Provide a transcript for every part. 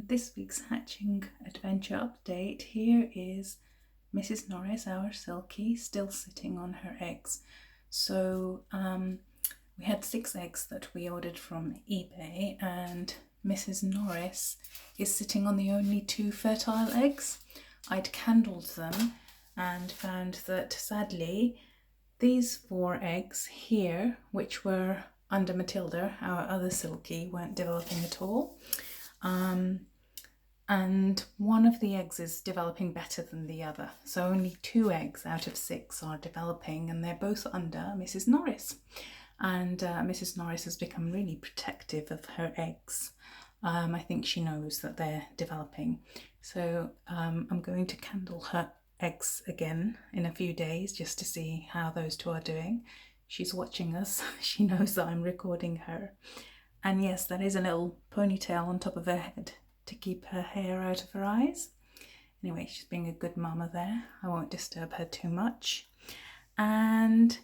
This week's hatching adventure update. Here is Mrs Norris, our Silkie, still sitting on her eggs. So we had 6 eggs that we ordered from eBay, and Mrs Norris is sitting on the only 2 fertile eggs. I'd candled them and found that sadly these 4 eggs here, which were under Matilda, our other Silkie, weren't developing at all. And one of the eggs is developing better than the other. So only 2 eggs out of 6 are developing, and they're both under Mrs Norris. And Mrs Norris has become really protective of her eggs. I think she knows that they're developing. So I'm going to candle her eggs again in a few days just to see how those 2 are doing. She's watching us. She knows that I'm recording her. And yes, that is a little ponytail on top of her head to keep her hair out of her eyes. Anyway, she's being a good mama there. I won't disturb her too much. And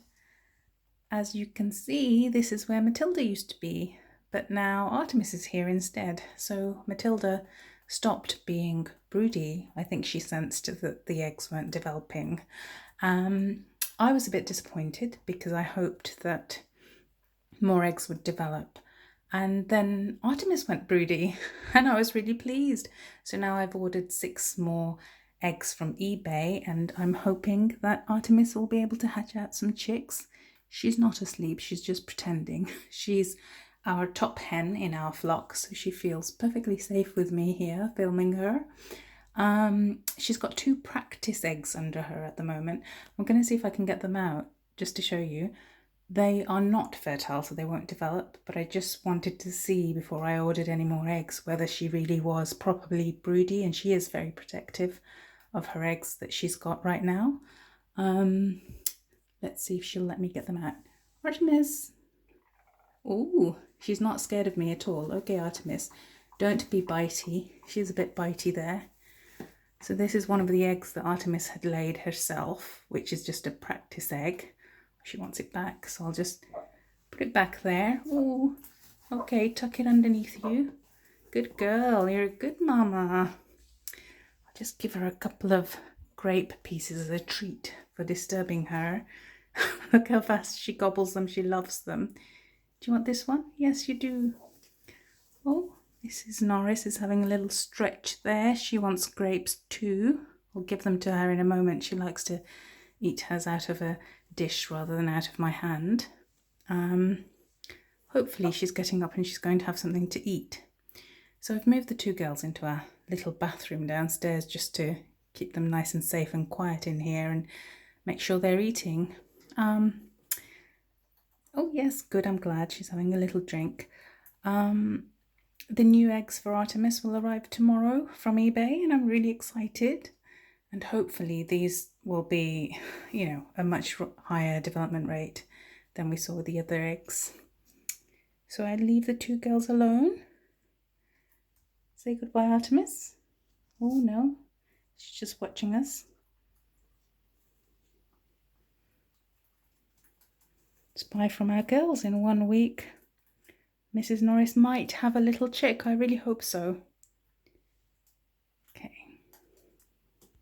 as you can see, this is where Matilda used to be, but now Artemis is here instead. So Matilda stopped being broody. I think she sensed that the eggs weren't developing. I was a bit disappointed because I hoped that more eggs would develop. And then Artemis went broody and I was really pleased. So now I've ordered 6 more eggs from eBay, and I'm hoping that Artemis will be able to hatch out some chicks. She's not asleep, she's just pretending. She's our top hen in our flock, so she feels perfectly safe with me here filming her. She's got 2 practice eggs under her at the moment. I'm going to see if I can get them out just to show you. They are not fertile, so they won't develop, but I just wanted to see before I ordered any more eggs whether she really was properly broody, and she is very protective of her eggs that she's got right now. Let's see if she'll let me get them out. Artemis! Oh, she's not scared of me at all. Okay, Artemis, don't be bitey. She's a bit bitey there. So this is one of the eggs that Artemis had laid herself, which is just a practice egg. She wants it back, so I'll just put it back there. Oh, okay, tuck it underneath you. Good girl, you're a good mama. I'll just give her a couple of grape pieces as a treat for disturbing her. Look how fast she gobbles them, she loves them. Do you want this one? Yes, you do. Oh, Mrs Norris is having a little stretch there. She wants grapes too. I'll give them to her in a moment. She likes to eat hers out of a dish rather than out of my hand. Hopefully she's getting up and she's going to have something to eat. So I've moved the 2 girls into our little bathroom downstairs just to keep them nice and safe and quiet in here and make sure they're eating. Oh yes, good, I'm glad she's having a little drink. The new eggs for Artemis will arrive tomorrow from eBay, and I'm really excited. And hopefully these will be, a much higher development rate than we saw with the other eggs. So I leave the 2 girls alone. Say goodbye, Artemis. Oh no, she's just watching us. It's bye from our girls in 1 week. Mrs Norris might have a little chick, I really hope so.